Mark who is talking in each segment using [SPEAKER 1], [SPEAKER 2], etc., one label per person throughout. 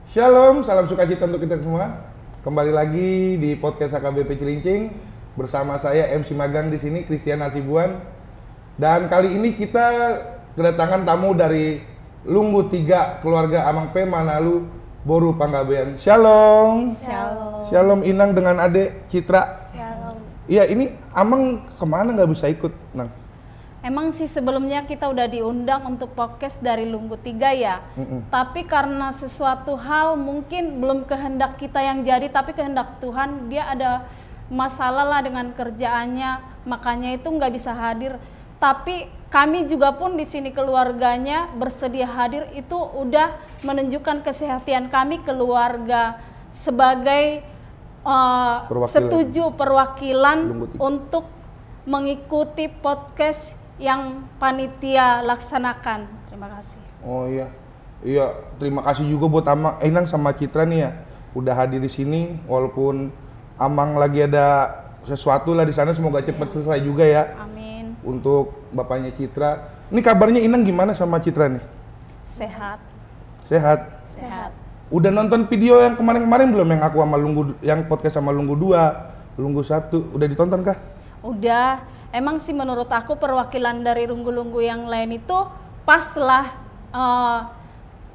[SPEAKER 1] Shalom, salam sukacita untuk kita semua. Kembali lagi di podcast AKBP Cilincing bersama saya MC Magang di sini Christian Hasibuan. Dan kali ini kita kedatangan tamu dari Lunggu 3 keluarga Amang P Manalu Boru Panggabean. Shalom.
[SPEAKER 2] Shalom.
[SPEAKER 1] Shalom Inang dengan Adek Citra.
[SPEAKER 2] Shalom.
[SPEAKER 1] Iya, ini Amang kemana nggak bisa ikut, Nang?
[SPEAKER 2] Emang sih sebelumnya kita udah diundang untuk podcast dari Lunggu 3 ya. Tapi karena sesuatu hal mungkin belum kehendak kita yang jadi, tapi kehendak Tuhan, dia ada masalah lah dengan kerjaannya, makanya itu nggak bisa hadir. Tapi kami juga pun di sini keluarganya bersedia hadir, itu udah menunjukkan kesehatan kami keluarga sebagai setuju perwakilan untuk mengikuti podcast yang panitia laksanakan. Terima kasih.
[SPEAKER 1] Oh iya, iya, terima kasih juga buat Inang sama Citra nih ya, udah hadir di sini walaupun Amang lagi ada sesuatu lah di sana, semoga cepat selesai juga ya.
[SPEAKER 2] Amin.
[SPEAKER 1] Untuk bapaknya Citra. Ini kabarnya Inang gimana sama Citra nih?
[SPEAKER 2] Sehat.
[SPEAKER 1] Sehat.
[SPEAKER 2] Sehat.
[SPEAKER 1] Udah nonton video yang kemarin-kemarin belum, yang aku sama Lunggu, yang podcast sama Lunggu 2, Lunggu 1, udah ditonton kah?
[SPEAKER 2] Udah. Emang sih menurut aku perwakilan dari lunggu-lunggu yang lain itu paslah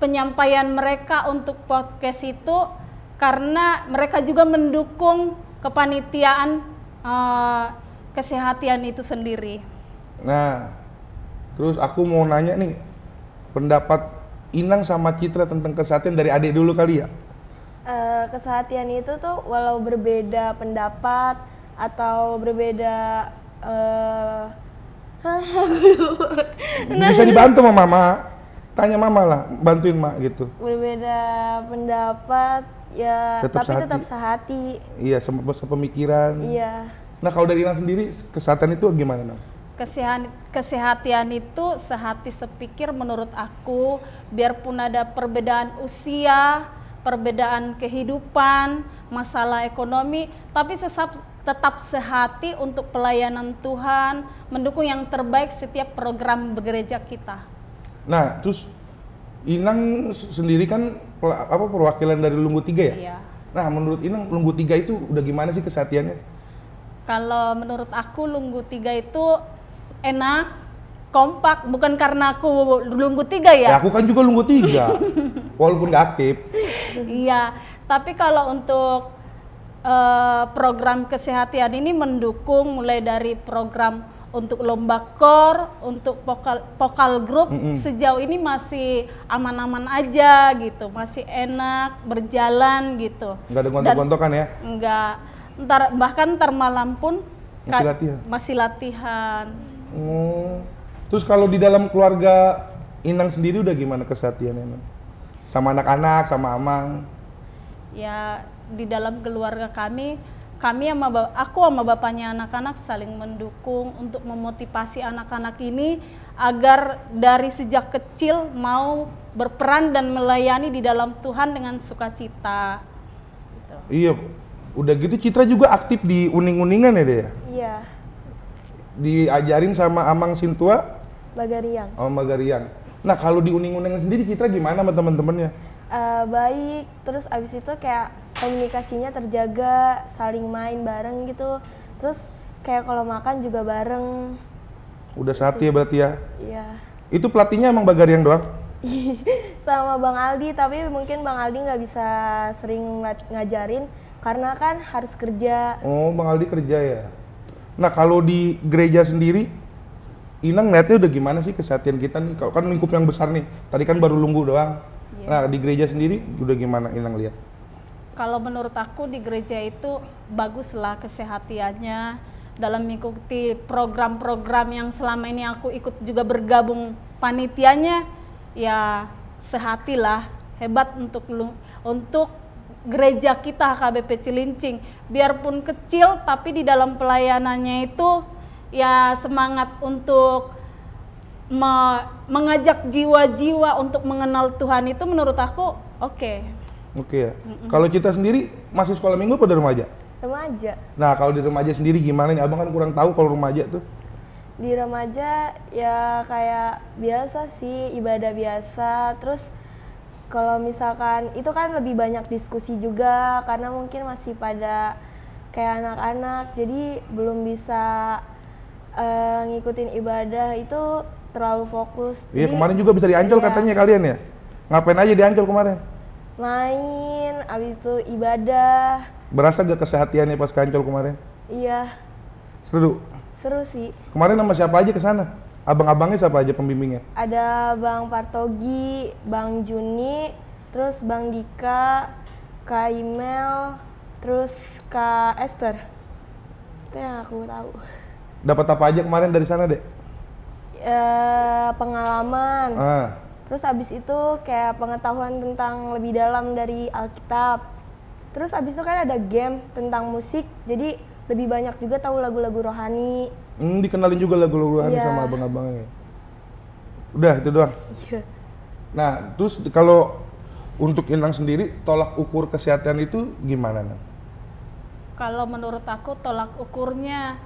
[SPEAKER 2] penyampaian mereka untuk podcast itu, karena mereka juga mendukung kepanitiaan kesehatan itu sendiri.
[SPEAKER 1] Nah, terus aku mau nanya nih, pendapat Inang sama Citra tentang kesehatan dari adik dulu kali ya?
[SPEAKER 3] Kesehatan itu tuh walau berbeda pendapat atau berbeda
[SPEAKER 1] bisa dibantu sama mama, tanya mama lah, bantuin mak gitu.
[SPEAKER 3] berbeda pendapat ya, tetap sehati.
[SPEAKER 1] Iya, sepemikiran.
[SPEAKER 3] Iya.
[SPEAKER 1] Nah, kalau dari Inang sendiri kesehatan itu gimana, Nang?
[SPEAKER 2] Kesehatan itu sehati sepikir menurut aku, biarpun ada perbedaan usia, perbedaan kehidupan, masalah ekonomi, tapi tetap sehati untuk pelayanan Tuhan, mendukung yang terbaik setiap program gereja kita.
[SPEAKER 1] Nah, terus Inang sendiri kan perwakilan dari Lunggu 3 ya?
[SPEAKER 2] Iya.
[SPEAKER 1] Nah, menurut Inang Lunggu 3 itu udah gimana sih kesehatiannya?
[SPEAKER 2] Kalau menurut aku Lunggu 3 itu enak, kompak, bukan karena aku Lunggu 3 ya.
[SPEAKER 1] Ya, aku kan juga Lunggu 3, walaupun gak aktif.
[SPEAKER 2] Iya, tapi kalau untuk program kesehatan ini mendukung mulai dari program untuk lomba kor, untuk vokal grup, sejauh ini masih aman-aman aja gitu, masih enak berjalan gitu.
[SPEAKER 1] Nggak ada gontok-gontokan ya?
[SPEAKER 2] Enggak, bahkan ntar malam pun masih latihan.
[SPEAKER 1] Terus kalau di dalam keluarga Inang sendiri udah gimana kesehatannya? Sama anak-anak, sama Amang?
[SPEAKER 2] Ya, di dalam keluarga aku sama bapaknya anak-anak saling mendukung untuk memotivasi anak-anak ini agar dari sejak kecil mau berperan dan melayani di dalam Tuhan dengan sukacita. Gitu.
[SPEAKER 1] Iya, udah gitu Citra juga aktif di uning-uningan ya, deh?
[SPEAKER 3] Iya.
[SPEAKER 1] Diajarin sama Amang Sintua?
[SPEAKER 3] Bagariang.
[SPEAKER 1] Oh, Bagariang. Nah, kalau di uning-uningan sendiri Citra gimana sama teman-temannya?
[SPEAKER 3] Baik, terus abis itu kayak komunikasinya terjaga, saling main bareng gitu. Terus kayak kalau makan juga bareng.
[SPEAKER 1] Udah sehati ya berarti ya?
[SPEAKER 3] Iya.
[SPEAKER 1] Itu pelatihnya emang Bagariang doang?
[SPEAKER 3] Sama Bang Aldi, tapi mungkin Bang Aldi nggak bisa sering ngajarin karena kan harus kerja.
[SPEAKER 1] Oh, Bang Aldi kerja ya? Nah, kalau di gereja sendiri, Inang ngeliatnya udah gimana sih kesehatan kita nih? Kalau kan lingkup yang besar nih, tadi kan baru Lunggu doang. Nah, di gereja sendiri udah gimana Inang lihat?
[SPEAKER 2] Kalau menurut aku di gereja itu baguslah kesehatannya dalam mengikuti program-program yang selama ini aku ikut juga bergabung panitianya, ya sehatilah, hebat untuk gereja kita HKBP Cilincing. Biarpun kecil tapi di dalam pelayanannya itu ya semangat untuk mengajak jiwa-jiwa untuk mengenal Tuhan itu menurut aku oke.
[SPEAKER 1] Oke ya. Kalau Citra sendiri masih sekolah minggu apa di remaja?
[SPEAKER 3] Remaja.
[SPEAKER 1] Nah, kalau di remaja sendiri gimana nih? Abang kan kurang tahu kalau remaja tuh.
[SPEAKER 3] Di remaja ya kayak biasa sih, ibadah biasa. Terus Kalau misalkan itu kan lebih banyak diskusi juga karena mungkin masih pada kayak anak-anak, jadi belum bisa ngikutin ibadah itu terlalu fokus.
[SPEAKER 1] Iya,
[SPEAKER 3] Jadi,
[SPEAKER 1] kemarin juga bisa di Ancol
[SPEAKER 3] iya,
[SPEAKER 1] katanya kalian ya? Ngapain aja di Ancol kemarin?
[SPEAKER 3] main, abis itu ibadah.
[SPEAKER 1] Berasa gak kesehatiannya pas ke Ancol kemarin?
[SPEAKER 3] Iya,
[SPEAKER 1] Seru.
[SPEAKER 3] seru sih.
[SPEAKER 1] Kemarin sama siapa aja ke sana? Abang-abangnya siapa aja pembimbingnya?
[SPEAKER 3] Ada Bang Partogi, Bang Juni, terus Bang Dika, Kak Imel, terus Kak Esther. Itu yang aku tahu.
[SPEAKER 1] Dapat apa aja kemarin dari sana, Dek?
[SPEAKER 3] Pengalaman.
[SPEAKER 1] Ah,
[SPEAKER 3] Terus abis itu kayak pengetahuan tentang lebih dalam dari Alkitab. Terus abis itu kan ada game tentang musik, jadi lebih banyak juga tahu lagu-lagu rohani.
[SPEAKER 1] dikenalin juga lagu-lagu rohani
[SPEAKER 3] Iya.
[SPEAKER 1] sama abang-abangnya. Udah, itu doang.
[SPEAKER 3] Iya.
[SPEAKER 1] Nah, terus kalau untuk Inang sendiri, tolak ukur kesehatan itu gimana, Nang?
[SPEAKER 2] Kalau menurut aku tolak ukurnya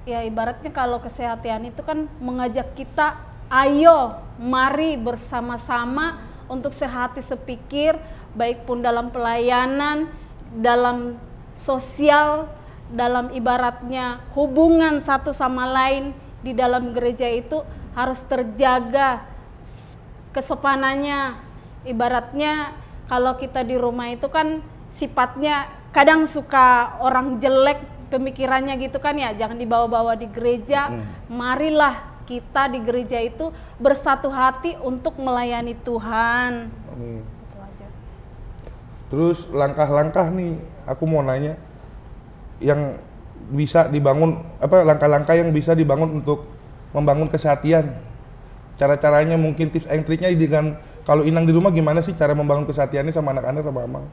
[SPEAKER 2] ya ibaratnya kalau kesehatan itu kan mengajak kita, ayo mari bersama-sama untuk sehati sepikir, baik pun dalam pelayanan, dalam sosial, dalam ibaratnya hubungan satu sama lain di dalam gereja itu harus terjaga kesopanannya. Ibaratnya kalau kita di rumah itu kan sifatnya kadang suka orang jelek pemikirannya gitu kan ya, jangan dibawa-bawa di gereja. Marilah kita di gereja itu bersatu hati untuk melayani Tuhan.
[SPEAKER 1] Amin.
[SPEAKER 2] Itu aja.
[SPEAKER 1] Terus langkah-langkah nih, aku mau nanya, yang bisa dibangun, langkah-langkah yang bisa dibangun untuk membangun kesehatian. Cara-caranya mungkin tips and triknya dengan, kalau Inang di rumah gimana sih cara membangun kesehatiannya sama anak-anak sama Amang?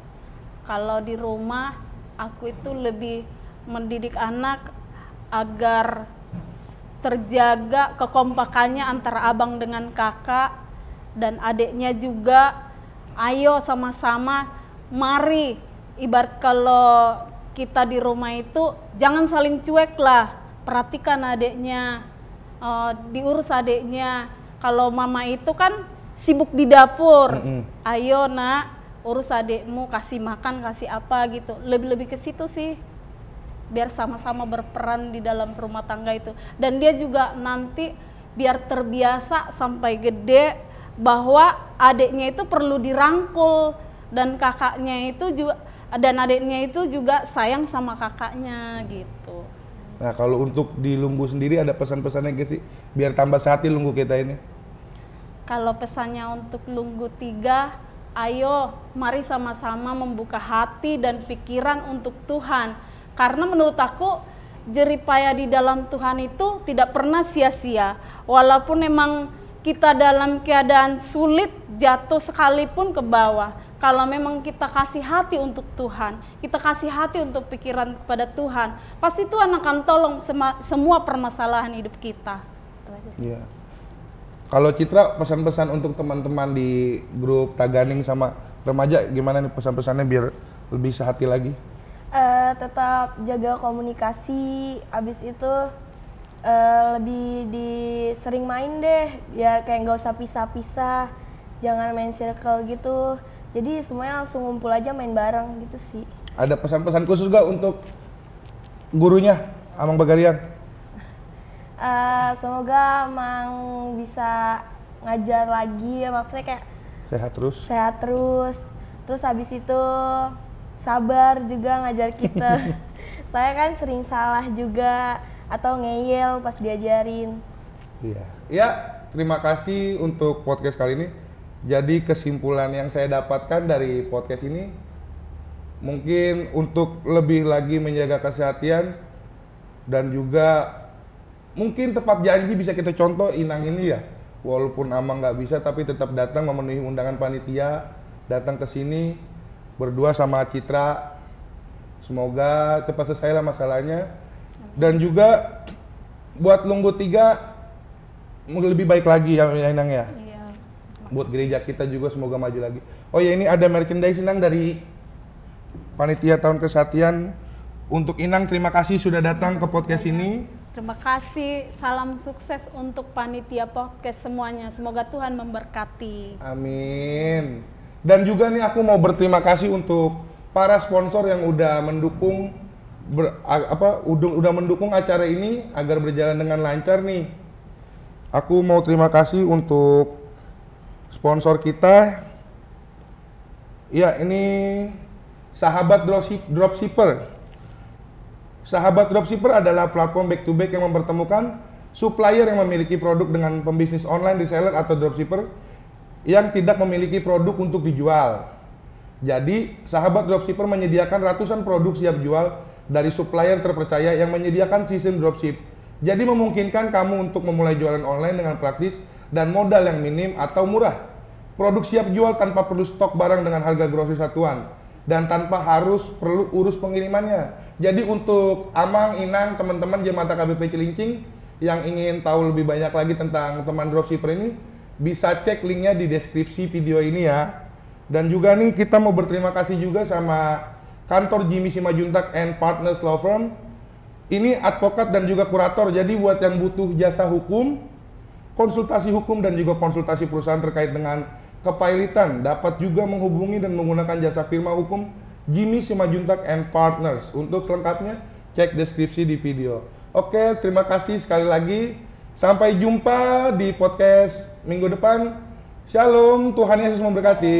[SPEAKER 2] Kalau di rumah aku itu lebih mendidik anak agar terjaga kekompakannya antara abang dengan kakak dan adiknya juga. Ayo sama-sama, mari. Ibarat kalau kita di rumah itu jangan saling cuek lah, perhatikan adiknya, diurus adiknya. Kalau mama itu kan sibuk di dapur, ayo nak urus adikmu, kasih makan, kasih apa gitu. Lebih-lebih ke situ sih, biar sama-sama berperan di dalam rumah tangga itu. Dan dia juga nanti biar terbiasa sampai gede bahwa adiknya itu perlu dirangkul dan kakaknya itu juga, dan adiknya itu juga sayang sama kakaknya gitu.
[SPEAKER 1] Nah, kalau untuk di Lumbu sendiri ada pesan-pesannya gak sih? Biar tambah sehati Lumbu kita ini.
[SPEAKER 2] Kalau pesannya untuk Lunggu 3, ayo mari sama-sama membuka hati dan pikiran untuk Tuhan. Karena menurut aku jeripaya di dalam Tuhan itu tidak pernah sia-sia. Walaupun memang kita dalam keadaan sulit, jatuh sekalipun ke bawah. Kalau memang kita kasih hati untuk Tuhan, kita kasih hati untuk pikiran kepada Tuhan, pasti Tuhan akan tolong semua permasalahan hidup kita.
[SPEAKER 1] Iya. Kalau Citra, pesan-pesan untuk teman-teman di grup Taganing sama remaja, gimana nih pesan-pesannya biar lebih sehati lagi?
[SPEAKER 3] Tetap jaga komunikasi, abis itu lebih sering main deh, ya kayak nggak usah pisah-pisah, jangan main circle gitu. Jadi semuanya langsung ngumpul aja main bareng gitu sih.
[SPEAKER 1] Ada pesan-pesan khusus gak untuk gurunya, Amang Bagarian?
[SPEAKER 3] Semoga Mang bisa ngajar lagi, maksudnya kayak sehat terus. Terus habis itu sabar juga ngajar kita. Saya kan sering salah juga atau ngeyel pas diajarin.
[SPEAKER 1] Iya. Ya, terima kasih untuk podcast kali ini. Jadi kesimpulan yang saya dapatkan dari podcast ini, mungkin untuk lebih lagi menjaga kesehatan dan juga mungkin tepat janji bisa kita contoh Inang ini ya. Walaupun Amang nggak bisa tapi tetap datang memenuhi undangan panitia, datang ke sini berdua sama Citra. Semoga cepat selesai lah masalahnya. Dan juga buat Lunggu 3 lebih baik lagi ya Inang ya.
[SPEAKER 2] Iya.
[SPEAKER 1] Buat gereja kita juga semoga maju lagi. Oh ya, ini ada merchandise Inang dari panitia tahun kesehatan. Untuk Inang, terima kasih sudah datang ke podcast ini.
[SPEAKER 2] Terima kasih, salam sukses untuk panitia podcast semuanya. Semoga Tuhan memberkati.
[SPEAKER 1] Amin. Dan juga nih aku mau berterima kasih untuk para sponsor yang udah mendukung udah mendukung acara ini agar berjalan dengan lancar nih. Aku mau terima kasih untuk sponsor kita. Ya, ini Sahabat Dropshipper. Sahabat Dropshipper adalah platform back to back yang mempertemukan supplier yang memiliki produk dengan pembisnis online, reseller atau dropshipper yang tidak memiliki produk untuk dijual. Jadi, Sahabat Dropshipper menyediakan ratusan produk siap jual dari supplier terpercaya yang menyediakan sistem dropship. Jadi memungkinkan kamu untuk memulai jualan online dengan praktis dan modal yang minim atau murah. Produk siap jual tanpa perlu stok barang dengan harga grosir satuan dan tanpa perlu urus pengirimannya. Jadi untuk Amang, Inang, teman-teman jemaat KBP Cilincing yang ingin tahu lebih banyak lagi tentang teman dropshipper ini, bisa cek linknya di deskripsi video ini ya. Dan juga nih kita mau berterima kasih juga sama kantor Jimmy Simajuntak and Partners Law Firm. Ini advokat dan juga kurator, jadi buat yang butuh jasa hukum, konsultasi hukum dan juga konsultasi perusahaan terkait dengan kepailitan, dapat juga menghubungi dan menggunakan jasa firma hukum Jimmy Simajuntak and Partners. Untuk selengkapnya, cek deskripsi di video. Oke, terima kasih sekali lagi. Sampai jumpa di podcast minggu depan. Shalom, Tuhan Yesus memberkati.